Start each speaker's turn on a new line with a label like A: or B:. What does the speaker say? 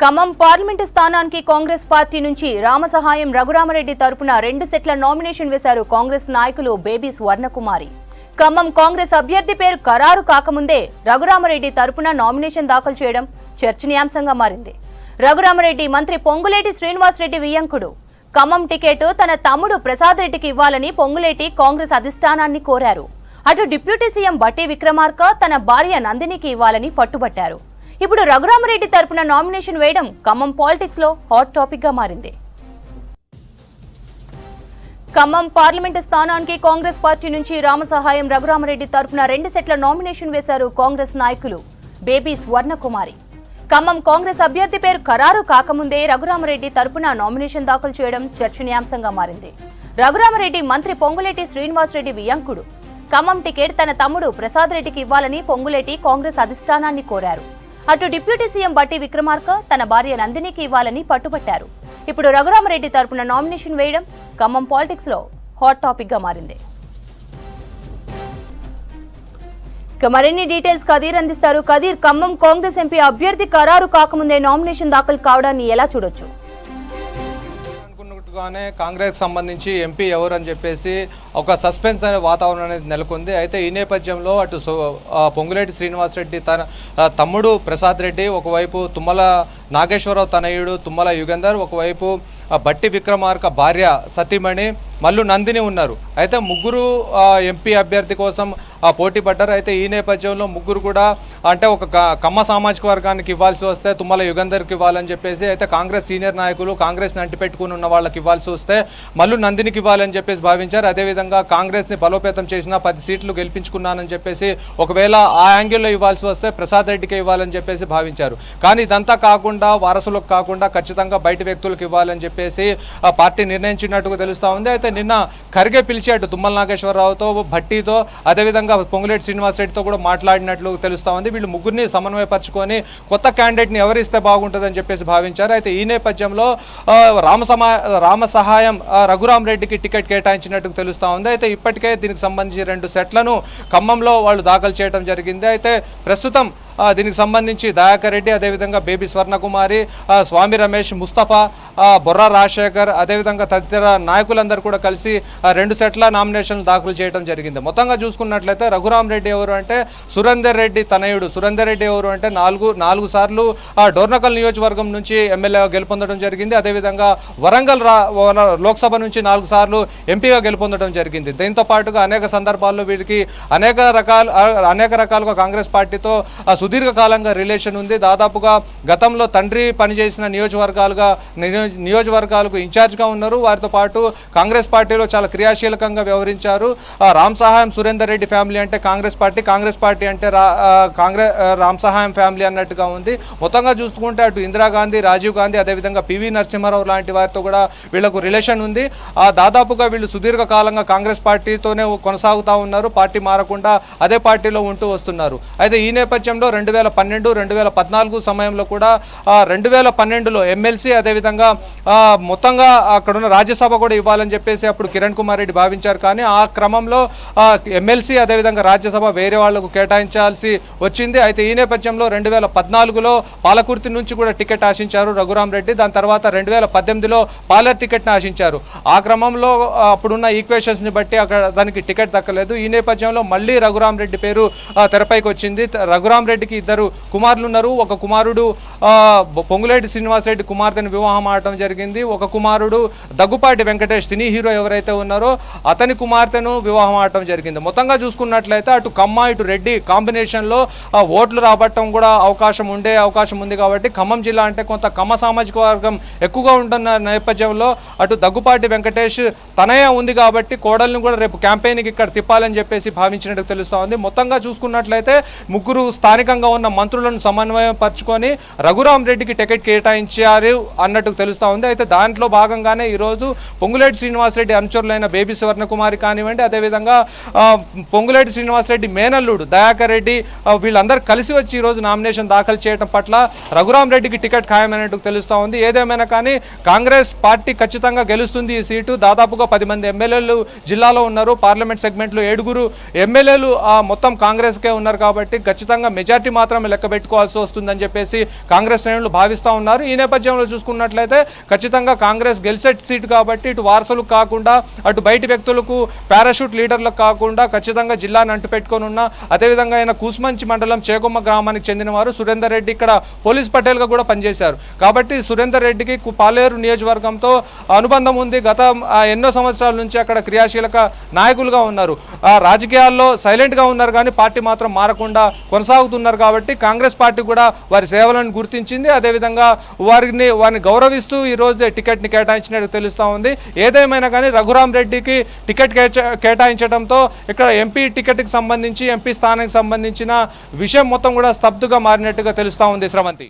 A: Khammam parliament స్థానానికి Congress party నుంచి రామసహాయం రఘురామరెడ్డి తరపున 2 సెట్ల నామినేషన్ వేశారు కాంగ్రెస్ నాయకులు బేబీ స్వర్ణకుమారి. ఖమ్మం కాంగ్రెస్ అభ్యర్థి పేరు ఖరారు కాకముందే రఘురామరెడ్డి తరపున నామినేషన్ దాఖలు చేయడం చర్చనీయాంశంగా మారింది. రఘురామరెడ్డి మంత్రి పొంగులేటి శ్రీనివాసరెడ్డి వియ్యంకుడు. ఖమ్మం టికెట్ తన తమ్ముడు ప్రసాద్ రెడ్డికి ఇవ్వాలని పొంగులేటి కాంగ్రెస్ అధిష్టానాన్ని కోరారు. అటు డిప్యూటీ సీఎం బట్టి విక్రమార్క తన భార్య నందినికి ఇవ్వాలని పట్టుబట్టారు. ఇప్పుడు రఘురామరెడ్డి తరపున నామినేషన్ వేయడం ఖమ్మం పాలిటిక్స్ లో హాట్ టాపిక్ గా మారింది. ఖమ్మం పార్లమెంటు స్థానానికి కాంగ్రెస్ పార్టీ నుంచి రామసహాయం రఘురామరెడ్డి తరపున 2 సెట్ల నామినేషన్ వేశారు కాంగ్రెస్ నాయకులు బేబీ స్వర్ణకుమారి. ఖమ్మం కాంగ్రెస్ అభ్యర్థి పేరు ఖరారు కాకముందే రఘురామరెడ్డి తరపున నామినేషన్ దాఖలు చేయడం చర్చనీయాంశంగా మారింది. రఘురామరెడ్డి మంత్రి పొంగులేటి శ్రీనివాసరెడ్డి వియ్యంకుడు. ఖమ్మం టికెట్ తన తమ్ముడు ప్రసాద్ రెడ్డికి ఇవ్వాలని పొంగులేటి కాంగ్రెస్ అధిష్టానాన్ని కోరారు. అటు డిప్యూటీ సీఎం బట్టి విక్రమార్క తన భార్య నందినికి ఇవ్వాలని పట్టుబట్టారు. ఇప్పుడు రఘురామరెడ్డి తరపున నామినేషన్ వేయడం ఖమ్మం పాలిటిక్స్ లో హాట్ టాపిక్ గా మారింది. మరిన్ని డీటెయిల్స్ కదీర్ అందిస్తారు. కదీర్, ఖమ్మం కాంగ్రెస్ ఎంపీ అభ్యర్థి ఖరారు కాకముందే నామినేషన్ దాఖలు కావడాన్ని ఎలా చూడొచ్చు?
B: కాంగ్రెస్ సంబంధించి ఎంపీ ఎవరు అని చెప్పేసి ఒక సస్పెన్స్ అనే వాతావరణం అనేది నెలకొంది. అయితే ఈ నేపథ్యంలో అటు పొంగులేటి శ్రీనివాసరెడ్డి తన తమ్ముడు ప్రసాద్ రెడ్డి, ఒకవైపు తుమ్మల నాగేశ్వరరావు తనయుడు తుమ్మల యుగంధర్, ఒకవైపు బట్టి విక్రమార్క భార్య సతీమణి మల్లు నందిని ఉన్నారు. అయితే ముగ్గురు ఎంపీ అభ్యర్థి కోసం పోటీ పడ్డారు. అయితే ఈ నేపథ్యంలో ముగ్గురు కూడా అంటే ఒక కమ్మ సామాజిక వర్గానికి ఇవ్వాల్సి వస్తే తుమ్మల యుగంధర్కి ఇవ్వాలని చెప్పేసి, అయితే కాంగ్రెస్ సీనియర్ నాయకులు కాంగ్రెస్ని అంటిపెట్టుకుని ఉన్న వాళ్ళకి ఇవ్వాల్సి వస్తే మల్లు నందినికి ఇవ్వాలని చెప్పేసి భావించారు. అదేవిధంగా కాంగ్రెస్ని బలోపేతం చేసిన 10 సీట్లు గెలిపించుకున్నానని చెప్పేసి ఒకవేళ ఆ యాంగిల్లో ఇవ్వాల్సి వస్తే ప్రసాద్ రెడ్డికి ఇవ్వాలని చెప్పేసి భావించారు. కానీ ఇదంతా కాకుండా వారసులకు కాకుండా ఖచ్చితంగా బయట వ్యక్తులకు ఇవ్వాలని చెప్పేసి ఆ పార్టీ నిర్ణయించినట్టుగా తెలుస్తూ ఉంది. అయితే నిన్న ఖర్గే పిలిచి అటు తుమ్మల నాగేశ్వరరావుతో, భట్టితో, అదేవిధంగా పొంగులేటి శ్రీనివాసరెడ్డితో కూడా మాట్లాడినట్లు తెలుస్తూ ఉంది. వీళ్ళు ముగ్గురిని సమన్వయపరచుకొని కొత్త క్యాండిడేట్ని ఎవరిస్తే బాగుంటుందని చెప్పేసి భావించారు. అయితే ఈ నేపథ్యంలో రామసహాయం రఘురామరెడ్డికి టికెట్ కేటాయించినట్టు తెలుస్తూ ఉంది. అయితే ఇప్పటికే దీనికి సంబంధించి 2 సెట్లను ఖమ్మంలో వాళ్ళు దాఖలు చేయడం జరిగింది. అయితే ప్రస్తుతం దీనికి సంబంధించి దయాకర్ రెడ్డి, అదేవిధంగా బేబీ స్వర్ణకుమారి, స్వామి రమేష్, ముస్తఫా, బొర్రా రాజశేఖర్, అదేవిధంగా తదితర నాయకులందరూ కూడా కలిసి 2 సెట్ల నామినేషన్లు దాఖలు చేయడం జరిగింది. మొత్తంగా చూసుకున్నట్లయితే రఘురామరెడ్డి ఎవరు అంటే సురేందర్ రెడ్డి తనయుడు. సురేందర్ రెడ్డి ఎవరు అంటే నాలుగు సార్లు డోర్నకల్ నియోజకవర్గం నుంచి ఎమ్మెల్యేగా గెలుపొందడం జరిగింది. అదేవిధంగా వరంగల్ లోక్సభ నుంచి 4 సార్లు ఎంపీగా గెలుపొందడం జరిగింది. దీంతో పాటుగా అనేక సందర్భాల్లో వీరికి అనేక రకాలుగా కాంగ్రెస్ పార్టీతో సుదీర్ఘకాలంగా రిలేషన్ ఉంది. దాదాపుగా గతంలో తండ్రి పనిచేసిన నియోజకవర్గాలకు ఇన్ఛార్జ్గా ఉన్నారు. వారితో పాటు కాంగ్రెస్ పార్టీలో చాలా క్రియాశీలకంగా వ్యవహరించారు. రామ్ సహాయం సురేందర్ రెడ్డి ఫ్యామిలీ అంటే కాంగ్రెస్ పార్టీ అంటే రామ్ సహాయం ఫ్యామిలీ అన్నట్టుగా ఉంది. మొత్తంగా చూసుకుంటే అటు ఇందిరాగాంధీ, రాజీవ్ గాంధీ, అదేవిధంగా పివి నరసింహారావు లాంటి వారితో కూడా వీళ్లకు రిలేషన్ ఉంది. దాదాపుగా వీళ్ళు సుదీర్ఘకాలంగా కాంగ్రెస్ పార్టీతోనే కొనసాగుతూ ఉన్నారు. పార్టీ మారకుండా అదే పార్టీలో ఉంటూ వస్తున్నారు. అయితే ఈ నేపథ్యంలో 2012, 2014 సమయంలో కూడా 2012లో ఎమ్మెల్సీ, అదేవిధంగా మొత్తంగా అక్కడున్న రాజ్యసభ కూడా ఇవ్వాలని చెప్పేసి అప్పుడు కిరణ్ కుమార్ రెడ్డి భావించారు. కానీ ఆ క్రమంలో ఎమ్మెల్సీ, అదేవిధంగా రాజ్యసభ వేరే వాళ్లకు కేటాయించాల్సి వచ్చింది. అయితే ఈ నేపథ్యంలో 2014లో పాలకుర్తి నుంచి కూడా టికెట్ ఆశించారు రఘురామరెడ్డి. దాని తర్వాత 2018లో పాలర్ టికెట్ని ఆశించారు. ఆ క్రమంలో అప్పుడున్న ఈక్వేషన్స్ని బట్టి అక్కడ దానికి టికెట్ దక్కలేదు. ఈ నేపథ్యంలో మళ్ళీ రఘురామరెడ్డి పేరు తెరపైకి వచ్చింది. రఘురామరెడ్డికి 2 కుమారులు ఉన్నారు. ఒక కుమారుడు పొంగులేటి శ్రీనివాసరెడ్డి కుమార్తెను వివాహం ఆడటం జరిగింది. ఒక కుమారుడు దగ్గుపాటి వెంకటేష్ సినీ హీరో ఎవరైతే ఉన్నారో అతని కుమార్తెను వివాహం ఆడటం జరిగింది. మొత్తంగా చూసుకున్నట్లయితే అటు కమ్మ ఇటు రెడ్డి కాంబినేషన్లో ఓట్లు రాబట్టడం కూడా అవకాశం ఉంది. కాబట్టి ఖమ్మం జిల్లా అంటే కొంత కమ్మ సామాజిక వర్గం ఎక్కువగా ఉంటున్న నేపథ్యంలో అటు దగ్గుపాటి వెంకటేష్ తనయ ఉంది కాబట్టి కోడల్ని కూడా రేపు క్యాంపెయిన్కి ఇక్కడ తిప్పాలని చెప్పేసి భావించినట్టు తెలుస్తూ ఉంది. మొత్తంగా చూసుకున్నట్లయితే ముగ్గురు స్థానికంగా ఉన్న మంత్రులను సమన్వయం పరుచుకొని రఘురామరెడ్డికి టికెట్ కేటాయించారు అన్నట్టు తెలుస్తూ ఉంది. అయితే దాంట్లో భాగంగానే ఈరోజు పొంగులేటి శ్రీనివాసరెడ్డి అనుచరులైన బేబీ స్వర్ణకుమారి కానివ్వండి, అదేవిధంగా పొంగులేటి శ్రీనివాసరెడ్డి మేనల్లుడు దయాకర్ రెడ్డి వీళ్ళందరూ కలిసి వచ్చి ఈరోజు నామినేషన్ దాఖలు చేయడం పట్ల రఘురామరెడ్డికి టికెట్ ఖాయమైనట్టు తెలుస్తూ ఉంది. ఏదేమైనా కానీ కాంగ్రెస్ పార్టీ ఖచ్చితంగా గెలుస్తుంది ఈ సీటు. దాదాపుగా 10 మంది ఎమ్మెల్యేలు జిల్లాలో ఉన్నారు. పార్లమెంట్ సెగ్మెంట్లో 7 ఎమ్మెల్యేలు మొత్తం కాంగ్రెస్కే ఉన్నారు. కాబట్టి ఖచ్చితంగా మెజార్టీ పార్టీ మాత్రమే లెక్క పెట్టుకోవాల్సి వస్తుందని చెప్పేసి కాంగ్రెస్ శ్రేణులు భావిస్తూ ఉన్నారు. ఈ నేపథ్యంలో చూసుకున్నట్లయితే ఖచ్చితంగా కాంగ్రెస్ గెలిచే సీటు కాబట్టి ఇటు వారసులకు కాకుండా అటు బయటి వ్యక్తులకు పారాషూట్ లీడర్లకు కాకుండా ఖచ్చితంగా జిల్లాను అంటుపెట్టుకొని ఉన్న అదేవిధంగా ఆయన కూసుమంచి మండలం చేకొమ్మ గ్రామానికి చెందిన వారు సురేందర్ రెడ్డి ఇక్కడ పోలీస్ పటేల్గా కూడా పనిచేశారు. కాబట్టి సురేందర్ రెడ్డికి పాలేరు నియోజకవర్గంతో అనుబంధం ఉంది. గత ఎన్నో సంవత్సరాల నుంచి అక్కడ క్రియాశీలక నాయకులుగా ఉన్నారు. రాజకీయాల్లో సైలెంట్గా ఉన్నారు కానీ పార్టీ మాత్రం మారకుండా కొనసాగుతున్నారు. కాబట్టి కాంగ్రెస్ పార్టీ కూడా వారి సేవలను గుర్తించింది. అదేవిధంగా వారిని గౌరవిస్తూ ఈ రోజు టికెట్ని కేటాయించినట్టు తెలుస్తూ ఉంది. ఏదేమైనా కానీ రఘురామ్ రెడ్డికి టికెట్ కేటాయించడంతో ఇక్కడ ఎంపీ టికెట్కి సంబంధించి ఎంపీ స్థానానికి సంబంధించిన విషయం మొత్తం కూడా స్తబ్దుగా మారినట్టుగా తెలుస్తూ ఉంది. శ్రవంతి.